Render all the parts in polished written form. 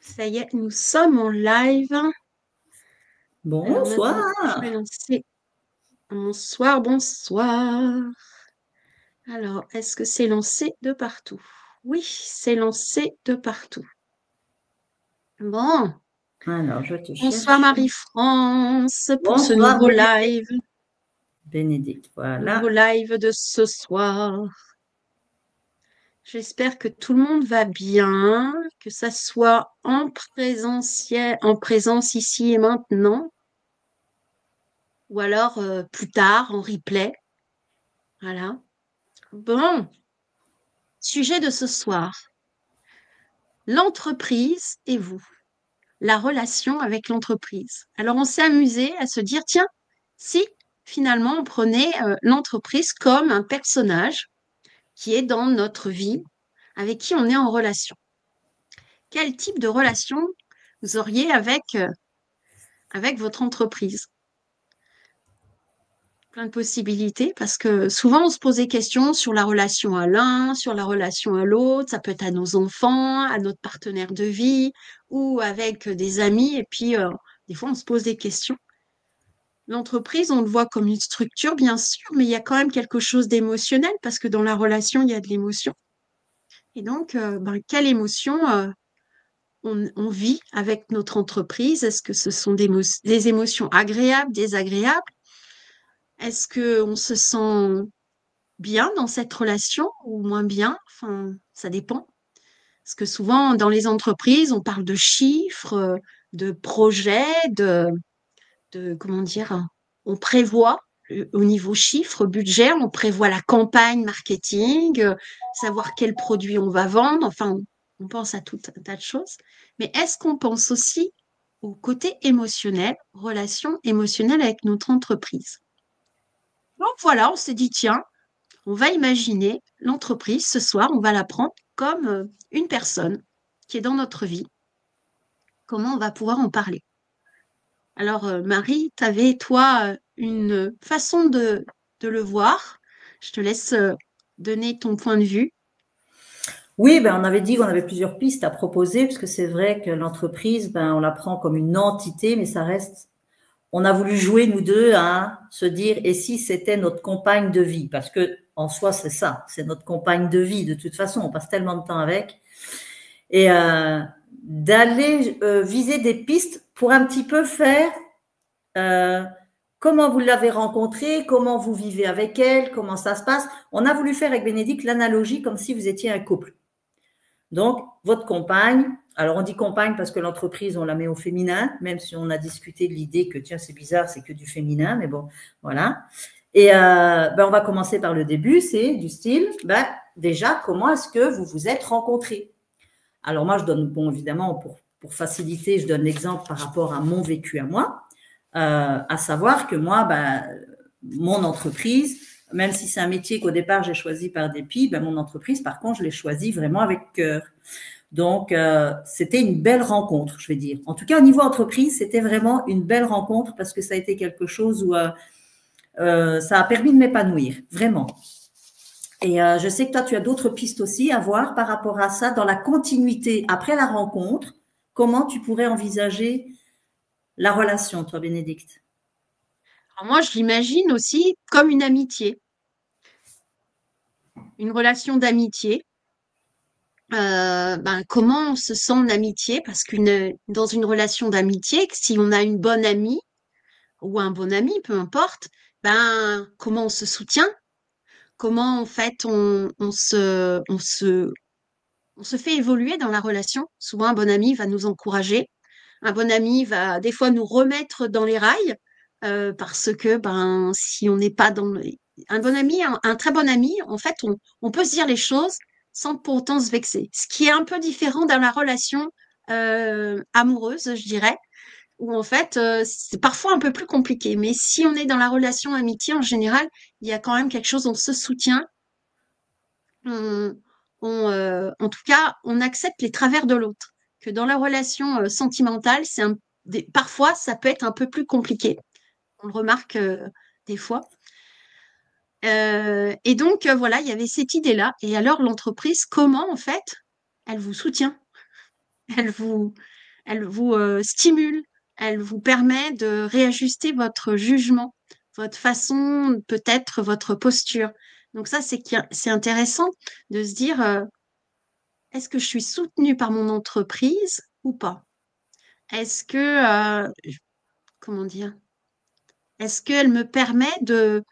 Ça y est, nous sommes en live. Alors Bonsoir. maintenant, je vais lancer. Bonsoir, bonsoir. Alors, est-ce que c'est lancé de partout? Oui, c'est lancé de partout. Bon, Alors, je te bonsoir cherche. Marie-France pour ce Bonsoir, Bénédicte. nouveau Bénédicte, nouveau voilà. live de ce soir. J'espère que tout le monde va bien, que ça soit en présentiel, en présence ici et maintenant, ou alors plus tard en replay. Voilà. Bon, sujet de ce soir, l'entreprise et vous, la relation avec l'entreprise. Alors on s'est amusé à se dire, tiens, si finalement on prenait l'entreprise comme un personnage qui est dans notre vie, avec qui on est en relation. Quel type de relation vous auriez avec votre entreprise? Plein de possibilités parce que souvent on se pose des questions sur la relation à l'un, sur la relation à l'autre, ça peut être à nos enfants, à notre partenaire de vie ou avec des amis et puis des fois on se pose des questions. L'entreprise, on le voit comme une structure bien sûr, mais il y a quand même quelque chose d'émotionnel parce que dans la relation, il y a de l'émotion. Et donc, quelle émotion on vit avec notre entreprise? Est-ce que ce sont des émotions agréables, désagréables? Est-ce que on se sent bien dans cette relation ou moins bien? Enfin, ça dépend. Parce que souvent, dans les entreprises, on parle de chiffres, de projets, comment dire, on prévoit au niveau chiffres, budget, on prévoit la campagne marketing, savoir quel produit on va vendre. Enfin, on pense à tout un tas de choses. Mais est-ce qu'on pense aussi au côté émotionnel, relation émotionnelle avec notre entreprise? Donc voilà, on s'est dit, tiens, on va imaginer l'entreprise ce soir, on va la prendre comme une personne qui est dans notre vie. Comment on va pouvoir en parler? Alors, Marie, tu avais, toi, une façon de le voir. Je te laisse donner ton point de vue. Oui, ben, on avait dit qu'on avait plusieurs pistes à proposer, parce que c'est vrai que l'entreprise, ben, on la prend comme une entité, mais ça reste. On a voulu jouer, nous deux, à se dire, et si c'était notre compagne de vie? Parce que, en soi, c'est ça, c'est notre compagne de vie. De toute façon, on passe tellement de temps avec. Et d'aller viser des pistes pour un petit peu faire Euh, comment vous l'avez rencontrée, comment vous vivez avec elle, comment ça se passe. On a voulu faire avec Bénédicte l'analogie comme si vous étiez un couple. Donc, votre compagne, alors on dit compagne parce que l'entreprise, on la met au féminin, même si on a discuté de l'idée que, tiens, c'est bizarre, c'est que du féminin, mais bon, voilà. Et on va commencer par le début, c'est du style, déjà, comment est-ce que vous vous êtes rencontrés? Alors moi, je donne, bon, évidemment, pour faciliter, je donne l'exemple par rapport à mon vécu à moi. À savoir que moi, mon entreprise, même si c'est un métier qu'au départ j'ai choisi par dépit, mon entreprise, par contre, je l'ai choisi vraiment avec cœur. Donc, c'était une belle rencontre, je vais dire. En tout cas, au niveau entreprise, c'était vraiment une belle rencontre parce que ça a été quelque chose où ça a permis de m'épanouir, vraiment. Et je sais que toi, tu as d'autres pistes aussi à voir par rapport à ça, dans la continuité après la rencontre. Comment tu pourrais envisager la relation, toi, Bénédicte? Alors moi, je l'imagine aussi comme une amitié, une relation d'amitié. Comment on se sent en amitié? Parce dans une relation d'amitié, si on a une bonne amie ou un bon ami, peu importe, comment on se soutient? Comment en fait on se fait évoluer dans la relation. Souvent, un bon ami va nous encourager. Un bon ami va des fois nous remettre dans les rails parce que si on n'est pas un bon ami, un très bon ami, en fait, on peut se dire les choses sans pour autant se vexer. Ce qui est un peu différent dans la relation amoureuse, je dirais, où en fait, c'est parfois un peu plus compliqué. Mais si on est dans la relation amitié, en général, il y a quand même quelque chose, on se soutient, on, en tout cas, on accepte les travers de l'autre. Que dans la relation sentimentale, parfois, ça peut être un peu plus compliqué. On le remarque des fois. Et donc, voilà, il y avait cette idée-là. Et alors, l'entreprise, comment, en fait, elle vous soutient? Elle vous, elle vous stimule, elle vous permet de réajuster votre jugement, votre façon, peut-être votre posture. Donc ça, c'est intéressant de se dire, est-ce que je suis soutenue par mon entreprise ou pas? Est-ce que, comment dire, est-ce qu'elle me permet de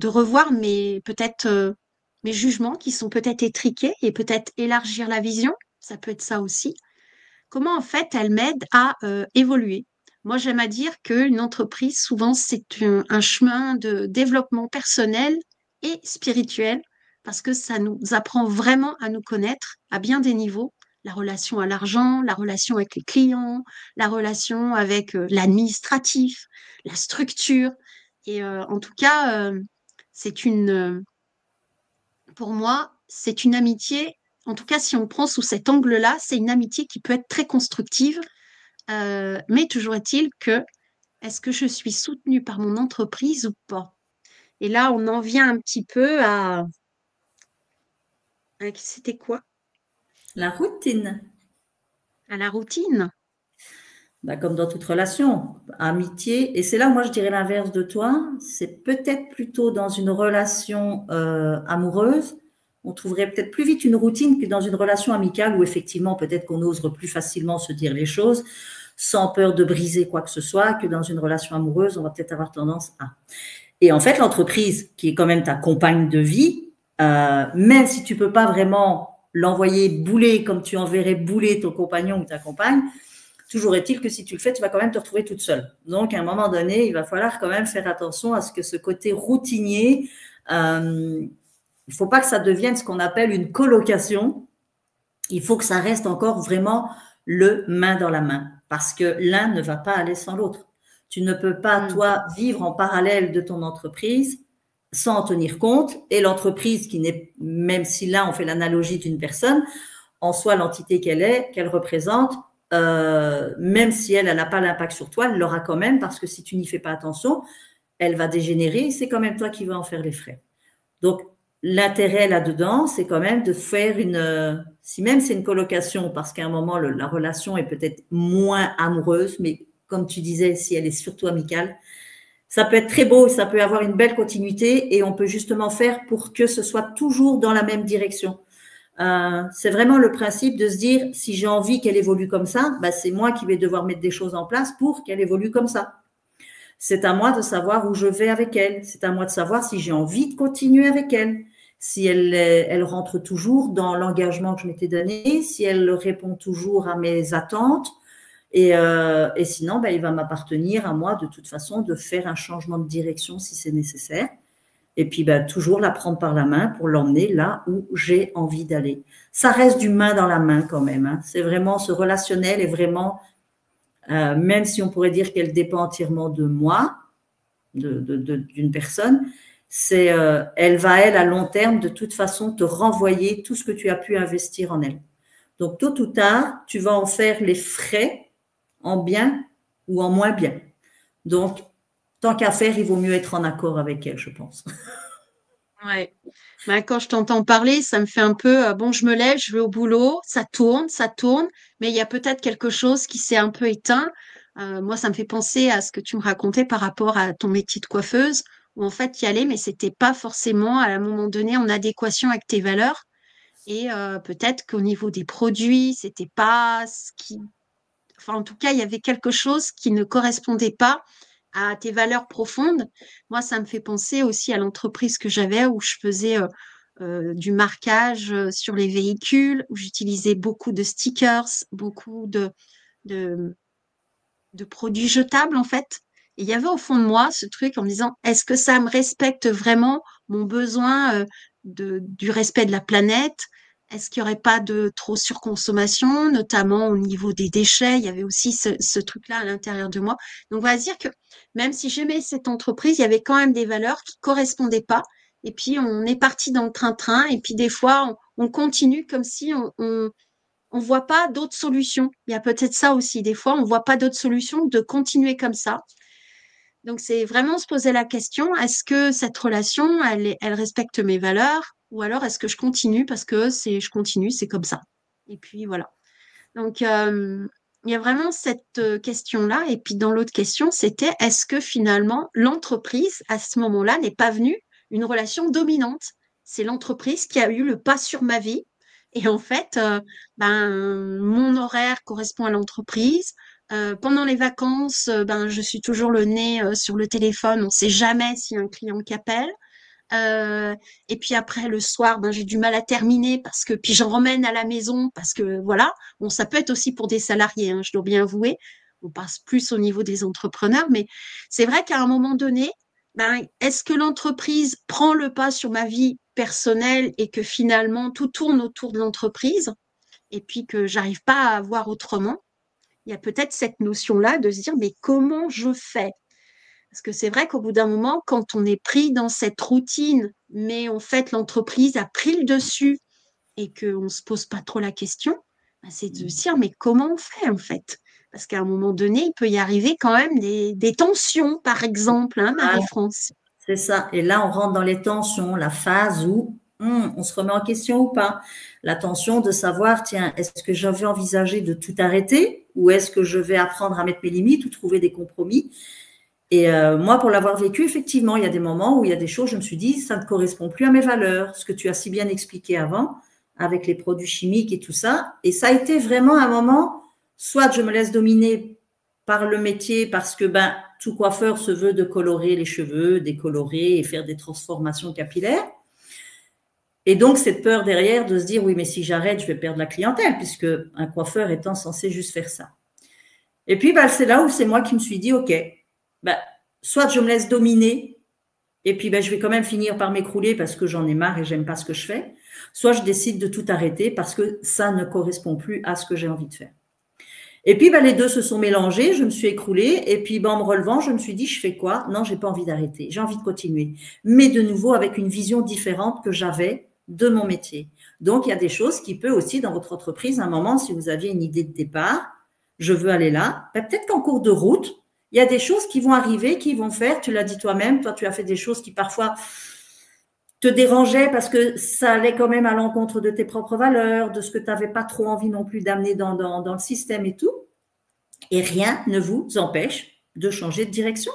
revoir peut-être mes jugements qui sont peut-être étriqués et peut-être élargir la vision? Ça peut être ça aussi. Comment en fait elle m'aide à évoluer? Moi, j'aime à dire qu'une entreprise, souvent, c'est un chemin de développement personnel et spirituel parce que ça nous apprend vraiment à nous connaître à bien des niveaux. La relation à l'argent, la relation avec les clients, la relation avec l'administratif, la structure. Et en tout cas, c'est pour moi, c'est une amitié, en tout cas si on prend sous cet angle-là, c'est une amitié qui peut être très constructive, mais toujours est-il que est-ce que je suis soutenue par mon entreprise ou pas? Et là, on en vient un petit peu c'était quoi? La routine. À la routine. Bah, comme dans toute relation, amitié. Et c'est là, moi, je dirais l'inverse de toi. C'est peut-être plutôt dans une relation amoureuse. On trouverait peut-être plus vite une routine que dans une relation amicale où effectivement, peut-être qu'on ose plus facilement se dire les choses sans peur de briser quoi que ce soit, que dans une relation amoureuse, on va peut-être avoir tendance à. Et en fait, l'entreprise, qui est quand même ta compagne de vie, même si tu peux pas vraiment l'envoyer bouler comme tu enverrais bouler ton compagnon ou ta compagne, toujours est-il que si tu le fais, tu vas quand même te retrouver toute seule. Donc, à un moment donné, il va falloir quand même faire attention à ce que ce côté routinier, il ne faut pas que ça devienne ce qu'on appelle une colocation. Il faut que ça reste encore vraiment le main dans la main, parce que l'un ne va pas aller sans l'autre. Tu ne peux pas, Mm. toi, vivre en parallèle de ton entreprise sans en tenir compte, et l'entreprise qui n'est, même si là on fait l'analogie d'une personne, en soi l'entité qu'elle est, qu'elle représente, même si elle n'a pas l'impact sur toi, elle l'aura quand même, parce que si tu n'y fais pas attention, elle va dégénérer, et c'est quand même toi qui vas en faire les frais. Donc, l'intérêt là-dedans, c'est quand même de faire si même c'est une colocation, parce qu'à un moment, la relation est peut-être moins amoureuse, mais comme tu disais, si elle est surtout amicale, ça peut être très beau, ça peut avoir une belle continuité et on peut justement faire pour que ce soit toujours dans la même direction. C'est vraiment le principe de se dire, si j'ai envie qu'elle évolue comme ça, bah, c'est moi qui vais devoir mettre des choses en place pour qu'elle évolue comme ça. C'est à moi de savoir où je vais avec elle. C'est à moi de savoir si j'ai envie de continuer avec elle. Si elle rentre toujours dans l'engagement que je m'étais donné, si elle répond toujours à mes attentes. Et sinon, ben, il va m'appartenir à moi de toute façon de faire un changement de direction si c'est nécessaire. Et puis, ben, toujours la prendre par la main pour l'emmener là où j'ai envie d'aller. Ça reste du main dans la main quand même. Hein. C'est vraiment ce relationnel est vraiment, même si on pourrait dire qu'elle dépend entièrement de moi, d'une personne, elle va, elle, à long terme, de toute façon, te renvoyer tout ce que tu as pu investir en elle. Donc, tôt ou tard, tu vas en faire les frais en bien ou en moins bien. Donc, tant qu'à faire, il vaut mieux être en accord avec elle, je pense. Ouais. Ben, quand je t'entends parler, ça me fait un peu, bon, je me lève, je vais au boulot, ça tourne, mais il y a peut-être quelque chose qui s'est un peu éteint. Moi, ça me fait penser à ce que tu me racontais par rapport à ton métier de coiffeuse, où en fait, y aller, mais c'était pas forcément à un moment donné en adéquation avec tes valeurs. Et peut-être qu'au niveau des produits, c'était pas ce qui, enfin, en tout cas, il y avait quelque chose qui ne correspondait pas à tes valeurs profondes. Moi, ça me fait penser aussi à l'entreprise que j'avais où je faisais du marquage sur les véhicules, où j'utilisais beaucoup de stickers, beaucoup de, de produits jetables, en fait. Et il y avait au fond de moi ce truc en me disant, est-ce que ça me respecte vraiment mon besoin du respect de la planète? Est-ce qu'il n'y aurait pas de trop surconsommation, notamment au niveau des déchets? Il y avait aussi ce truc-là à l'intérieur de moi. Donc, on va dire que même si j'aimais cette entreprise, il y avait quand même des valeurs qui correspondaient pas. Et puis, on est parti dans le train-train. Et puis, des fois, on continue comme si on voit pas d'autres solutions. Il y a peut-être ça aussi. Des fois, on voit pas d'autres solutions que de continuer comme ça. Donc, c'est vraiment se poser la question, est-ce que cette relation, elle respecte mes valeurs? Ou alors, est-ce que je continue parce que je continue, c'est comme ça. Et puis, voilà. Donc, il y a vraiment cette question-là. Et puis, dans l'autre question, c'était est-ce que finalement, l'entreprise, à ce moment-là, n'est pas venue une relation dominante? C'est l'entreprise qui a eu le pas sur ma vie. Et en fait, mon horaire correspond à l'entreprise. Pendant les vacances, je suis toujours le nez sur le téléphone. On ne sait jamais s'il y a un client qui appelle. Euh, et puis après, le soir, j'ai du mal à terminer parce que, puis j'en ramène à la maison parce que, voilà. Bon, ça peut être aussi pour des salariés, hein, je dois bien avouer. On passe plus au niveau des entrepreneurs, mais c'est vrai qu'à un moment donné, est-ce que l'entreprise prend le pas sur ma vie personnelle et que finalement tout tourne autour de l'entreprise et puis que j'arrive pas à voir autrement? Il y a peut-être cette notion-là de se dire, mais comment je fais? Parce que c'est vrai qu'au bout d'un moment, quand on est pris dans cette routine, mais en fait, l'entreprise a pris le dessus et qu'on ne se pose pas trop la question, c'est de se dire, mais comment on fait en fait? Parce qu'à un moment donné, il peut y arriver quand même des tensions, par exemple, hein, Voilà, Marie-France. c'est ça. Et là, on rentre dans les tensions, la phase où on se remet en question ou pas. La tension de savoir, tiens, est-ce que j'avais envisagé de tout arrêter ou est-ce que je vais apprendre à mettre mes limites ou trouver des compromis? Et moi, pour l'avoir vécu, effectivement, il y a des moments où il y a des choses, je me suis dit, ça ne correspond plus à mes valeurs, ce que tu as si bien expliqué avant, avec les produits chimiques et tout ça. Et ça a été vraiment un moment, soit je me laisse dominer par le métier, parce que tout coiffeur se veut de colorer les cheveux, décolorer et faire des transformations capillaires. Et donc, cette peur derrière de se dire, oui, mais si j'arrête, je vais perdre la clientèle, puisque un coiffeur étant censé juste faire ça. Et puis, c'est là où c'est moi qui me suis dit, OK, soit je me laisse dominer, et puis je vais quand même finir par m'écrouler parce que j'en ai marre et j'aime pas ce que je fais, soit je décide de tout arrêter parce que ça ne correspond plus à ce que j'ai envie de faire. Et puis, les deux se sont mélangés, je me suis écroulée, et puis, en me relevant, je me suis dit, je fais quoi? Non, j'ai pas envie d'arrêter, j'ai envie de continuer. Mais de nouveau, avec une vision différente que j'avais de mon métier. Donc, il y a des choses qui peuvent aussi, dans votre entreprise, à un moment, si vous aviez une idée de départ, je veux aller là, peut-être qu'en cours de route, il y a des choses qui vont arriver, qui vont faire, tu l'as dit toi-même, toi, tu as fait des choses qui parfois te dérangeaient parce que ça allait quand même à l'encontre de tes propres valeurs, de ce que tu n'avais pas trop envie non plus d'amener dans le système et tout. Et rien ne vous empêche de changer de direction.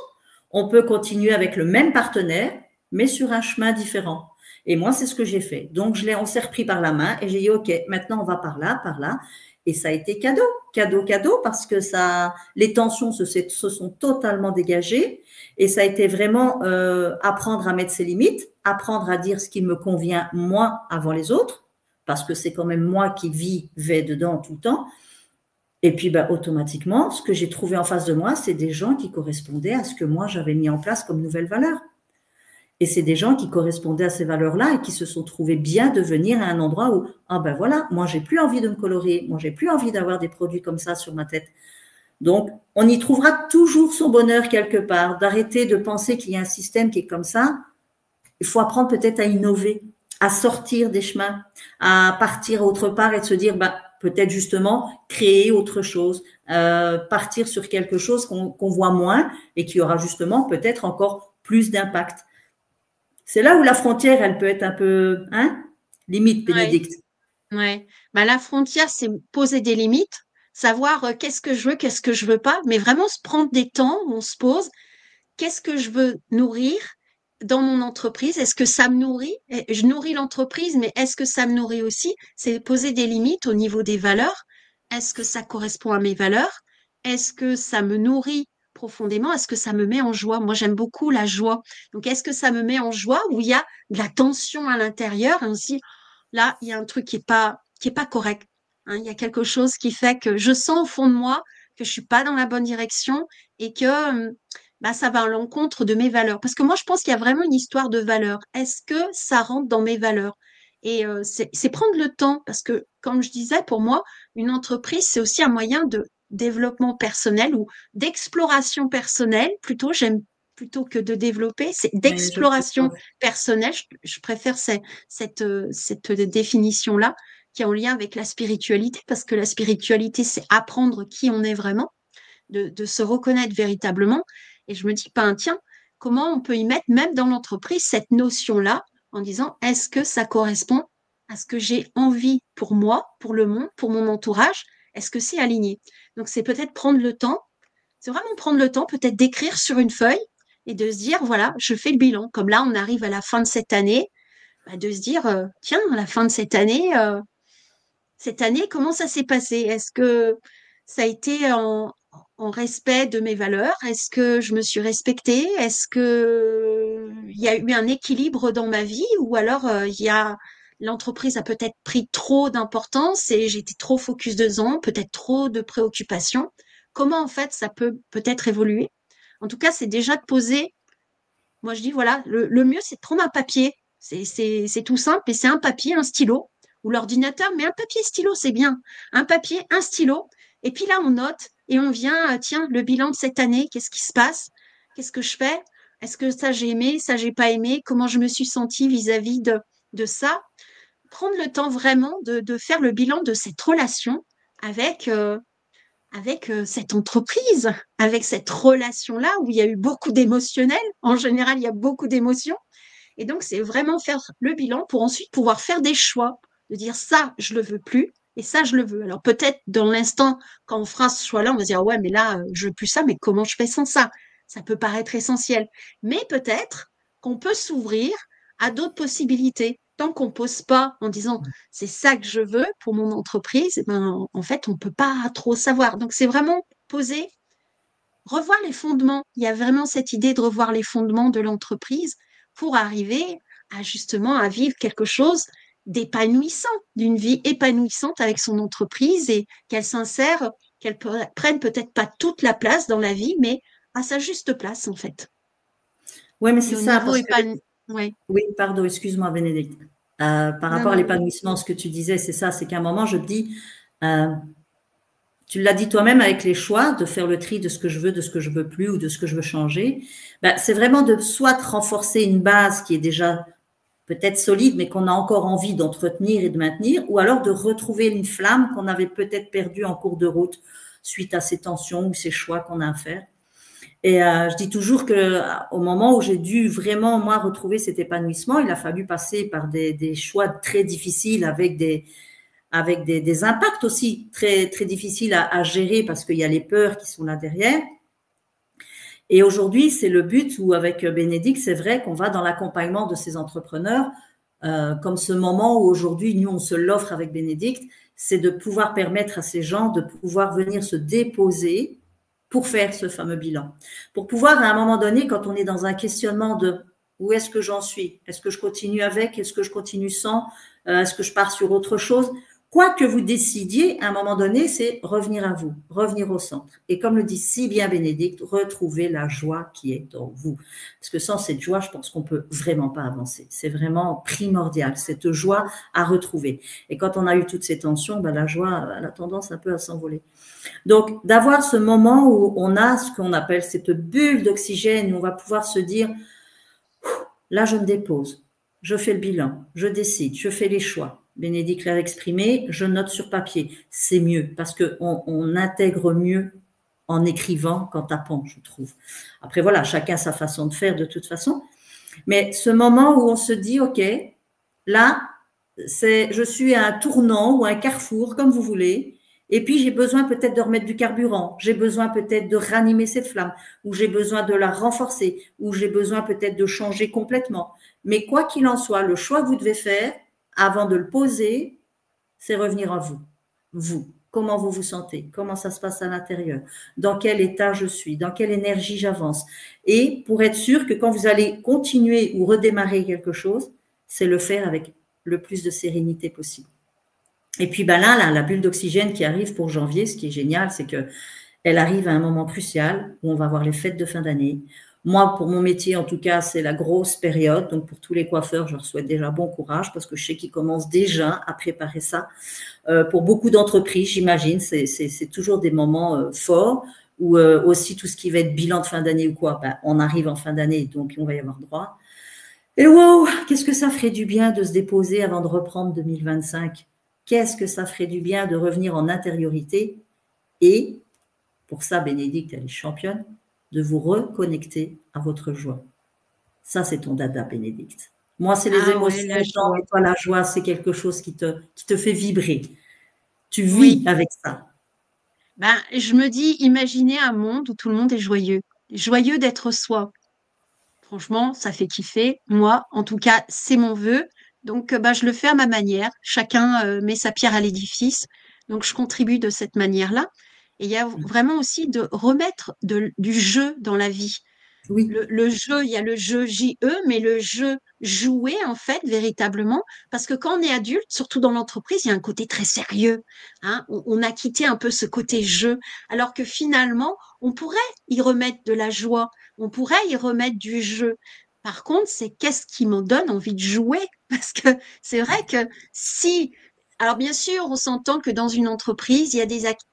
On peut continuer avec le même partenaire, mais sur un chemin différent. Et moi, c'est ce que j'ai fait. Donc, on s'est repris par la main et j'ai dit, OK, maintenant, on va par là, par là. Et ça a été cadeau, cadeau, cadeau, parce que les tensions se sont totalement dégagées. Et ça a été vraiment apprendre à mettre ses limites, apprendre à dire ce qui me convient, moi, avant les autres, parce que c'est quand même moi qui vivais dedans tout le temps. Et puis, automatiquement, ce que j'ai trouvé en face de moi, c'est des gens qui correspondaient à ce que moi, j'avais mis en place comme nouvelle valeur. Et c'est des gens qui correspondaient à ces valeurs-là et qui se sont trouvés bien de venir à un endroit où, voilà, moi, j'ai plus envie de me colorer, moi, j'ai plus envie d'avoir des produits comme ça sur ma tête. Donc, on y trouvera toujours son bonheur quelque part, d'arrêter de penser qu'il y a un système qui est comme ça. Il faut apprendre peut-être à innover, à sortir des chemins, à partir autre part et de se dire, peut-être justement créer autre chose, partir sur quelque chose qu'on voit moins et qui aura justement peut-être encore plus d'impact. C'est là où la frontière, elle peut être un peu, limite, Bénédicte. Ouais. La frontière, c'est poser des limites, savoir qu'est-ce que je veux, qu'est-ce que je veux pas, mais vraiment se prendre des temps où on se pose, qu'est-ce que je veux nourrir dans mon entreprise? Est-ce que ça me nourrit? Je nourris l'entreprise, mais est-ce que ça me nourrit aussi? C'est poser des limites au niveau des valeurs. Est-ce que ça correspond à mes valeurs? Est-ce que ça me nourrit profondément? Est-ce que ça me met en joie? Moi, j'aime beaucoup la joie. Donc, est-ce que ça me met en joie ou il y a de la tension à l'intérieur? Ainsi, là, il y a un truc qui est pas correct. Hein. Il y a quelque chose qui fait que je sens au fond de moi que je suis pas dans la bonne direction et que ça va à l'encontre de mes valeurs. Parce que moi, je pense qu'il y a vraiment une histoire de valeurs. Est-ce que ça rentre dans mes valeurs? Et c'est prendre le temps, parce que, comme je disais, pour moi, une entreprise, c'est aussi un moyen de développement personnel ou d'exploration personnelle. Plutôt, j'aime plutôt que de développer, c'est Oui, je d'exploration comprends. personnelle. Je préfère cette définition-là qui est en lien avec la spiritualité, parce que la spiritualité, c'est apprendre qui on est vraiment, de se reconnaître véritablement. Et je me dis, tiens, comment on peut y mettre, même dans l'entreprise, cette notion-là, en disant, est-ce que ça correspond à ce que j'ai envie pour moi, pour le monde, pour mon entourage? Est-ce que c'est aligné? Donc, c'est peut-être prendre le temps, c'est vraiment prendre le temps peut-être d'écrire sur une feuille et de se dire, voilà, je fais le bilan. Comme là, on arrive à la fin de cette année, bah, de se dire, tiens, à la fin de cette année, comment ça s'est passé? Est-ce que ça a été en respect de mes valeurs? Est-ce que je me suis respectée? Est-ce que il y a eu un équilibre dans ma vie? Ou alors l'entreprise a peut-être pris trop d'importance et j'étais trop focus dedans, peut-être trop de préoccupations. Comment en fait ça peut peut-être évoluer? En tout cas, c'est déjà de poser. Moi, je dis voilà, le mieux c'est de prendre un papier. C'est tout simple et c'est un papier, un stylo ou l'ordinateur, mais un papier stylo, c'est bien. Un papier, un stylo. Et puis là, on note et on vient, tiens, le bilan de cette année, qu'est-ce qui se passe? Qu'est-ce que je fais? Est-ce que ça j'ai aimé, ça j'ai pas aimé? Comment je me suis sentie vis-à-vis de ça? Prendre le temps vraiment de faire le bilan de cette relation avec, cette entreprise, avec cette relation-là où il y a eu beaucoup d'émotionnel. En général, il y a beaucoup d'émotions. Et donc, c'est vraiment faire le bilan pour ensuite pouvoir faire des choix, de dire ça, je le veux plus et ça, je le veux. Alors peut-être dans l'instant, quand on fera ce choix-là, on va se dire ouais, mais là, je veux plus ça, mais comment je fais sans ça? Ça peut paraître essentiel. Mais peut-être qu'on peut s'ouvrir à d'autres possibilités. Tant qu'on pose pas en disant c'est ça que je veux pour mon entreprise, eh ben, en fait, on peut pas trop savoir. Donc, c'est vraiment poser, revoir les fondements. Il y a vraiment cette idée de revoir les fondements de l'entreprise pour arriver à justement à vivre quelque chose d'épanouissant, d'une vie épanouissante avec son entreprise et qu'elle s'insère, qu'elle prenne peut-être pas toute la place dans la vie, mais à sa juste place en fait. Oui, mais Et c'est au ça, niveau parce que ouais. oui, pardon, excuse-moi, Bénédicte. Par Non, rapport à non. l'épanouissement, ce que tu disais, c'est ça, c'est qu'à un moment, je te dis, euh, tu l'as dit toi-même avec les choix, de faire le tri de ce que je veux, de ce que je veux plus ou de ce que je veux changer. Ben, c'est vraiment de soit renforcer une base qui est déjà peut-être solide, mais qu'on a encore envie d'entretenir et de maintenir, ou alors de retrouver une flamme qu'on avait peut-être perdue en cours de route suite à ces tensions ou ces choix qu'on a à faire. Et je dis toujours que au moment où j'ai dû vraiment moi retrouver cet épanouissement, il a fallu passer par des choix très difficiles avec des impacts aussi très très difficiles à gérer parce qu'il y a les peurs qui sont là derrière. Et aujourd'hui, c'est le but où avec Bénédicte, c'est vrai qu'on va dans l'accompagnement de ces entrepreneurs, comme ce moment où aujourd'hui, nous, on se l'offre avec Bénédicte, c'est de pouvoir permettre à ces gens de pouvoir venir se déposer pour faire ce fameux bilan. Pour pouvoir, à un moment donné, quand on est dans un questionnement de où est-ce que j'en suis? Est-ce que je continue avec? Est-ce que je continue sans? Est-ce que je pars sur autre chose? Quoi que vous décidiez, à un moment donné, c'est revenir à vous, revenir au centre. Et comme le dit si bien Bénédicte, retrouver la joie qui est en vous. Parce que sans cette joie, je pense qu'on peut vraiment pas avancer. C'est vraiment primordial, cette joie à retrouver. Et quand on a eu toutes ces tensions, ben, la joie elle a tendance un peu à s'envoler. Donc, d'avoir ce moment où on a ce qu'on appelle cette bulle d'oxygène, où on va pouvoir se dire, là, je me dépose, je fais le bilan, je décide, je fais les choix. Bénédicte l'a exprimé, je note sur papier. C'est mieux parce qu'on intègre mieux en écrivant qu'en tapant, je trouve. Après, voilà, chacun sa façon de faire de toute façon. Mais ce moment où on se dit, OK, là, je suis à un tournant ou un carrefour, comme vous voulez, et puis j'ai besoin peut-être de remettre du carburant, j'ai besoin peut-être de ranimer cette flamme, ou j'ai besoin de la renforcer, ou j'ai besoin peut-être de changer complètement. Mais quoi qu'il en soit, le choix que vous devez faire, avant de le poser, c'est revenir à vous. Vous, comment vous vous sentez, comment ça se passe à l'intérieur, dans quel état je suis, dans quelle énergie j'avance. Et pour être sûr que quand vous allez continuer ou redémarrer quelque chose, c'est le faire avec le plus de sérénité possible. Et puis ben là, la bulle d'oxygène qui arrive pour janvier, ce qui est génial, c'est que elle arrive à un moment crucial où on va avoir les fêtes de fin d'année. Moi, pour mon métier, en tout cas, c'est la grosse période. Donc, pour tous les coiffeurs, je leur souhaite déjà bon courage parce que je sais qu'ils commencent déjà à préparer ça. Pour beaucoup d'entreprises, j'imagine, c'est toujours des moments forts où aussi tout ce qui va être bilan de fin d'année ou quoi, ben, on arrive en fin d'année, donc on va y avoir droit. Et wow, qu'est-ce que ça ferait du bien de se déposer avant de reprendre 2025? Qu'est-ce que ça ferait du bien de revenir en intériorité? Et pour ça, Bénédicte, elle est championne, de vous reconnecter à votre joie. Ça, c'est ton dada, Bénédicte. Moi, c'est les émotions, Ouais, la tant, joie. et toi, la joie, c'est quelque chose qui te fait vibrer. Tu vis Oui. avec ça. Ben, je me dis, imaginez un monde où tout le monde est joyeux. Joyeux d'être soi. Franchement, ça fait kiffer. Moi, en tout cas, c'est mon vœu. Donc, bah, je le fais à ma manière. Chacun met sa pierre à l'édifice. Donc, je contribue de cette manière-là. Et il y a vraiment aussi de remettre du jeu dans la vie. Oui, Le jeu, il y a le jeu JE, mais le jeu joué, en fait, véritablement. Parce que quand on est adulte, surtout dans l'entreprise, il y a un côté très sérieux. Hein. On a quitté un peu ce côté jeu. Alors que finalement, on pourrait y remettre de la joie. On pourrait y remettre du jeu. Par contre, c'est qu'est-ce qui me donne envie de jouer? Parce que c'est vrai que si alors bien sûr, on s'entend que dans une entreprise, il y a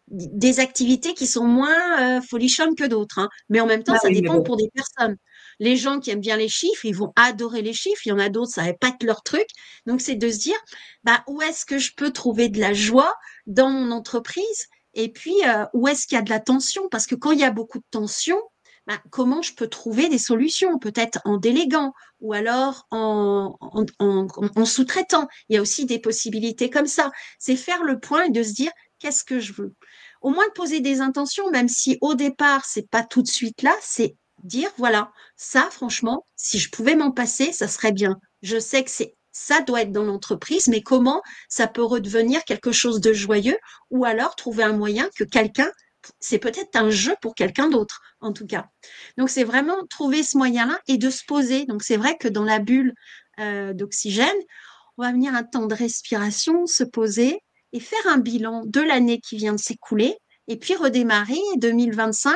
des activités qui sont moins folichonnes que d'autres, hein. Mais en même temps, ah ça oui, mais dépend bon. pour des personnes. Les gens qui aiment bien les chiffres, ils vont adorer les chiffres. Il y en a d'autres, ça va pas être leur truc. Donc c'est de se dire, bah où est-ce que je peux trouver de la joie dans mon entreprise? Et puis où est-ce qu'il y a de la tension? Parce que quand il y a beaucoup de tension, bah, comment je peux trouver des solutions? Peut-être en déléguant ou alors en sous-traitant. Il y a aussi des possibilités comme ça. C'est faire le point et de se dire qu'est-ce que je veux. Au moins de poser des intentions, même si au départ, c'est pas tout de suite là, c'est dire voilà, ça, franchement, si je pouvais m'en passer, ça serait bien. Je sais que ça doit être dans l'entreprise, mais comment ça peut redevenir quelque chose de joyeux ou alors trouver un moyen que quelqu'un, c'est peut-être un jeu pour quelqu'un d'autre, en tout cas. Donc, c'est vraiment trouver ce moyen-là et de se poser. Donc, c'est vrai que dans la bulle d'oxygène, on va venir un temps de respiration, se poser et faire un bilan de l'année qui vient de s'écouler et puis redémarrer 2025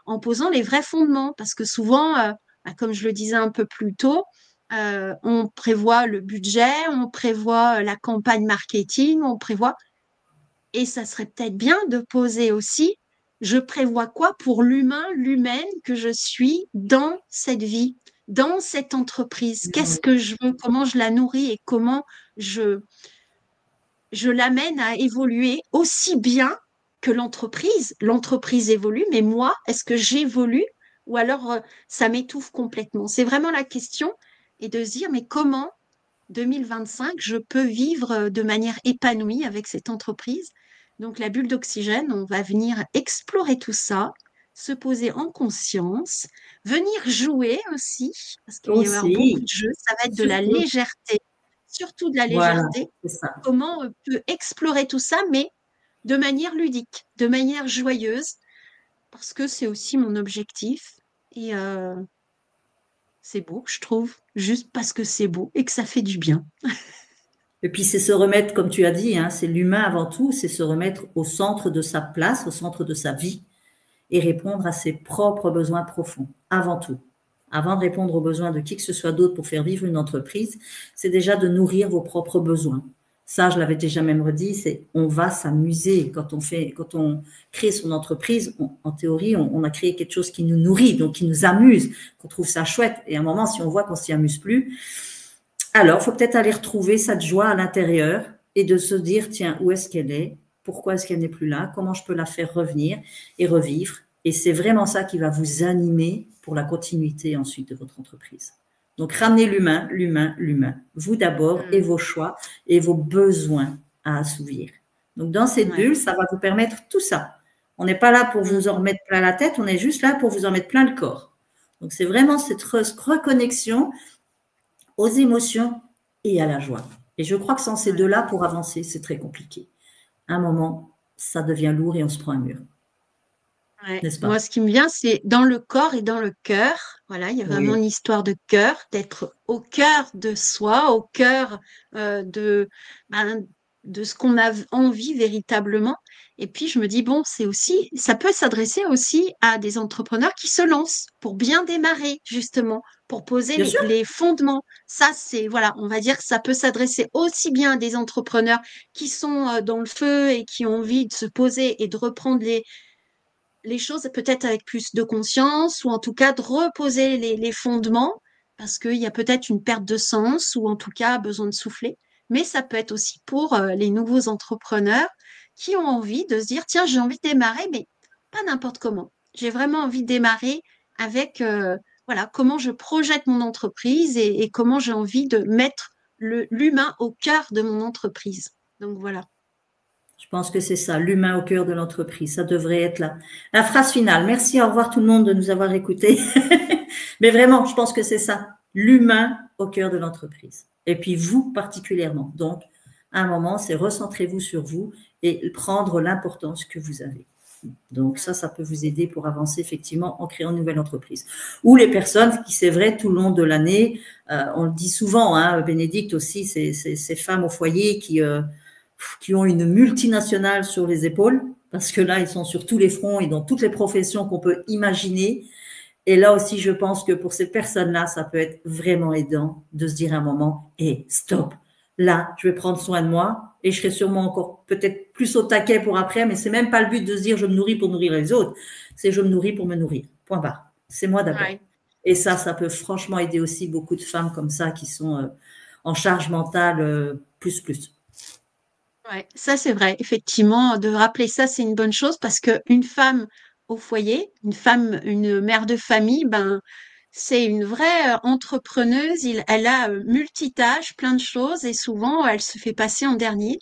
en posant les vrais fondements. Parce que souvent, bah, comme je le disais un peu plus tôt, on prévoit le budget, on prévoit la campagne marketing, on prévoit et ça serait peut-être bien de poser aussi, je prévois quoi pour l'humain, l'humaine que je suis dans cette vie, dans cette entreprise? Qu'est-ce que je veux? Comment je la nourris et comment je, je l'amène à évoluer aussi bien que l'entreprise? L'entreprise évolue, mais moi, est-ce que j'évolue? Ou alors ça m'étouffe complètement? C'est vraiment la question et de se dire, mais comment 2025, je peux vivre de manière épanouie avec cette entreprise. Donc, la bulle d'oxygène, on va venir explorer tout ça, se poser en conscience, venir jouer aussi, parce qu'il va y avoir beaucoup Aussi, de jeux. Ça va être de la surtout, légèreté, surtout de la voilà, légèreté. c'est ça. Comment on peut explorer tout ça, mais de manière ludique, de manière joyeuse, parce que c'est aussi mon objectif. Et c'est beau, je trouve, juste parce que c'est beau et que ça fait du bien. Et puis c'est se remettre, comme tu as dit, hein, c'est l'humain avant tout, c'est se remettre au centre de sa place, au centre de sa vie et répondre à ses propres besoins profonds, avant tout. Avant de répondre aux besoins de qui que ce soit d'autre pour faire vivre une entreprise, c'est déjà de nourrir vos propres besoins. Ça, je l'avais déjà même redit, c'est on va s'amuser quand on crée son entreprise. En théorie, on a créé quelque chose qui nous nourrit, donc qui nous amuse, qu'on trouve ça chouette. Et à un moment, si on voit qu'on s'y amuse plus, alors il faut peut-être aller retrouver cette joie à l'intérieur et de se dire tiens, où est-ce qu'elle est? Pourquoi est-ce qu'elle n'est plus là? Comment je peux la faire revenir et revivre? Et c'est vraiment ça qui va vous animer pour la continuité ensuite de votre entreprise. Donc, ramenez l'humain, l'humain, l'humain. Vous d'abord et Mm. vos choix et vos besoins à assouvir. Donc, dans cette Ouais. bulle, ça va vous permettre tout ça. On n'est pas là pour Mm. vous en remettre plein la tête, on est juste là pour vous en mettre plein le corps. Donc, c'est vraiment cette reconnexion aux émotions et à la joie. Et je crois que sans ces Ouais. deux-là, pour avancer, c'est très compliqué. À un moment, ça devient lourd et on se prend un mur, Ouais. n'est-ce Moi, pas? ce qui me vient, c'est dans le corps et dans le cœur. Voilà, il y a vraiment Oui, une histoire de cœur, d'être au cœur de soi, au cœur euh, de, ben, de ce qu'on a envie véritablement. Et puis, je me dis, bon, c'est aussi, ça peut s'adresser aussi à des entrepreneurs qui se lancent pour bien démarrer, justement, pour poser bien sûr. les fondements. Ça, c'est, voilà, on va dire que ça peut s'adresser aussi bien à des entrepreneurs qui sont dans le feu et qui ont envie de se poser et de reprendre les choses peut-être avec plus de conscience ou en tout cas de reposer les fondements parce qu'il y a peut-être une perte de sens ou en tout cas besoin de souffler. Mais ça peut être aussi pour les nouveaux entrepreneurs qui ont envie de se dire, tiens, j'ai envie de démarrer, mais pas n'importe comment. J'ai vraiment envie de démarrer avec, voilà, comment je projette mon entreprise et comment j'ai envie de mettre l'humain au cœur de mon entreprise. Donc voilà. Je pense que c'est ça, l'humain au cœur de l'entreprise. Ça devrait être la phrase finale. Merci, au revoir tout le monde de nous avoir écoutés. Mais vraiment, je pense que c'est ça, l'humain au cœur de l'entreprise. Et puis vous particulièrement. Donc, à un moment, c'est recentrez-vous sur vous et prendre l'importance que vous avez. Donc ça peut vous aider pour avancer effectivement en créant une nouvelle entreprise. Ou les personnes qui, c'est vrai, tout le long de l'année, on le dit souvent, hein, Bénédicte aussi, ces femmes au foyer qui ont une multinationale sur les épaules, parce que là, ils sont sur tous les fronts et dans toutes les professions qu'on peut imaginer. Et là aussi, je pense que pour ces personnes-là, ça peut être vraiment aidant de se dire à un moment, hé, stop, là, je vais prendre soin de moi et je serai sûrement encore peut-être plus au taquet pour après, mais c'est même pas le but de se dire je me nourris pour nourrir les autres, c'est je me nourris pour me nourrir, point barre. C'est moi d'abord. Ouais. Et ça peut franchement aider aussi beaucoup de femmes comme ça qui sont en charge mentale plus. Ouais, ça c'est vrai. Effectivement, de rappeler ça, c'est une bonne chose parce qu'une femme au foyer, une mère de famille, ben, c'est une vraie entrepreneuse. Elle a multitâche, plein de choses et souvent elle se fait passer en dernier.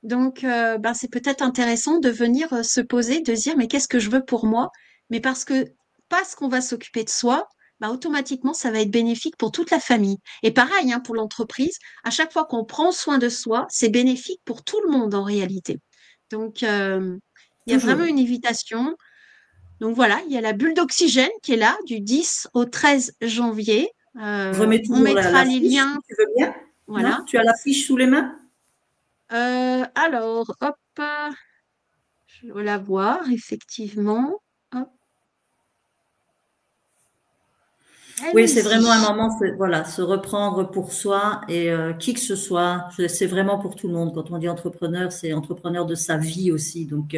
Donc, ben, c'est peut-être intéressant de venir se poser, de se dire, mais qu'est-ce que je veux pour moi? Mais parce qu'on va s'occuper de soi, ben, automatiquement, ça va être bénéfique pour toute la famille. Et pareil, hein, pour l'entreprise, à chaque fois qu'on prend soin de soi, c'est bénéfique pour tout le monde en réalité. Donc, il y a vraiment Toujours. une invitation. Donc voilà, il y a la bulle d'oxygène qui est là du 10 au 13 janvier. Remets On toujours mettra la les fiche, liens. si tu veux bien. Non? Voilà. Tu as la fiche sous les mains? Alors, hop. Je dois la voir, effectivement. Hop, elle Oui, est c'est vraiment un ici. moment, voilà, se reprendre pour soi et qui que ce soit. C'est vraiment pour tout le monde. Quand on dit entrepreneur, c'est entrepreneur de sa vie aussi. Donc,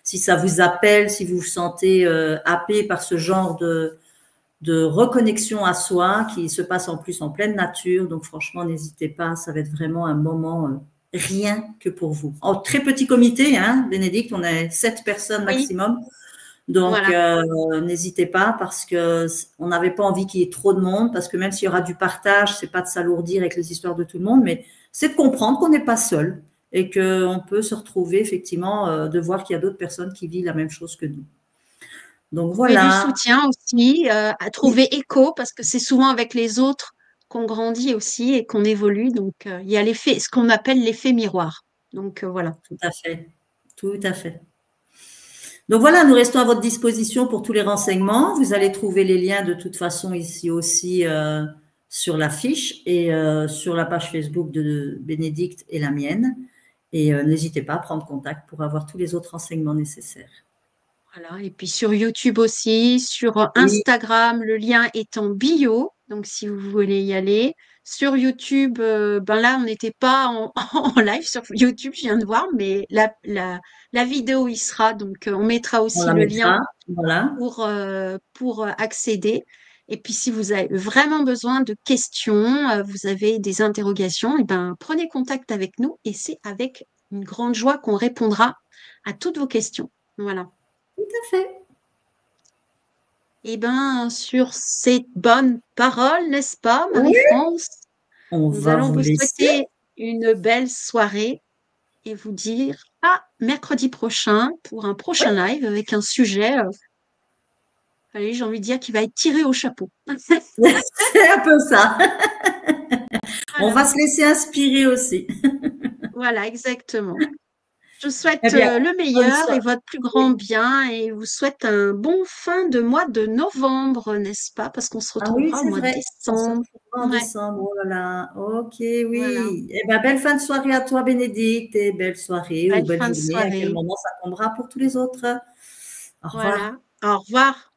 si ça vous appelle, si vous vous sentez happé par ce genre de reconnexion à soi qui se passe en plus en pleine nature, donc franchement, n'hésitez pas. Ça va être vraiment un moment rien que pour vous. En très petit comité, hein, Bénédicte, on est 7 personnes Oui, maximum. Donc, voilà. n'hésitez pas parce que on n'avait pas envie qu'il y ait trop de monde parce que même s'il y aura du partage, c'est pas de s'alourdir avec les histoires de tout le monde, mais c'est de comprendre qu'on n'est pas seul et qu'on peut se retrouver effectivement, de voir qu'il y a d'autres personnes qui vivent la même chose que nous. Donc Trouver du voilà. soutien aussi, à trouver écho, parce que c'est souvent avec les autres qu'on grandit aussi et qu'on évolue. Donc, il y a l'effet, ce qu'on appelle l'effet miroir. Donc, voilà. Tout à fait. Tout à fait. Donc voilà, nous restons à votre disposition pour tous les renseignements. Vous allez trouver les liens de toute façon ici aussi sur la fiche et sur la page Facebook de Bénédicte et la mienne. Et n'hésitez pas à prendre contact pour avoir tous les autres renseignements nécessaires. Voilà. Et puis sur YouTube aussi, sur Oui, Instagram, le lien est en bio. Donc, si vous voulez y aller. Sur YouTube, ben là, on n'était pas en live sur YouTube, je viens de voir, mais la vidéo y sera. Donc, on mettra on aussi la le lien mettra. Voilà. pour accéder. Et puis, si vous avez vraiment besoin de questions, vous avez des interrogations, et ben, prenez contact avec nous et c'est avec une grande joie qu'on répondra à toutes vos questions. Voilà. Tout à fait. Et ben, sur ces bonnes paroles, n'est-ce pas, Oui, Marie-France, on nous va allons vous vous laisser. souhaiter une belle soirée et vous dire à mercredi prochain pour un Oui, prochain live avec un sujet, allez, j'ai envie de dire qui va être tiré au chapeau. c'est un peu ça. On Voilà, va se laisser inspirer aussi. voilà, exactement. Je vous Eh souhaite bien, le bonne meilleur et soirée. votre plus grand bien et vous souhaite un bon fin de mois de novembre, n'est-ce pas? Parce qu'on se Ah oui, retrouvera au c'est mois de vrai. On se décembre. retrouvera en Ouais, décembre. Oh là là. Ok, voilà. oui. Eh bien, belle fin de soirée à toi, Bénédicte, et belle soirée ou Belle belle fin de journée, à quel soirée. moment ça tombera pour tous les autres. Au revoir. Voilà. Au revoir.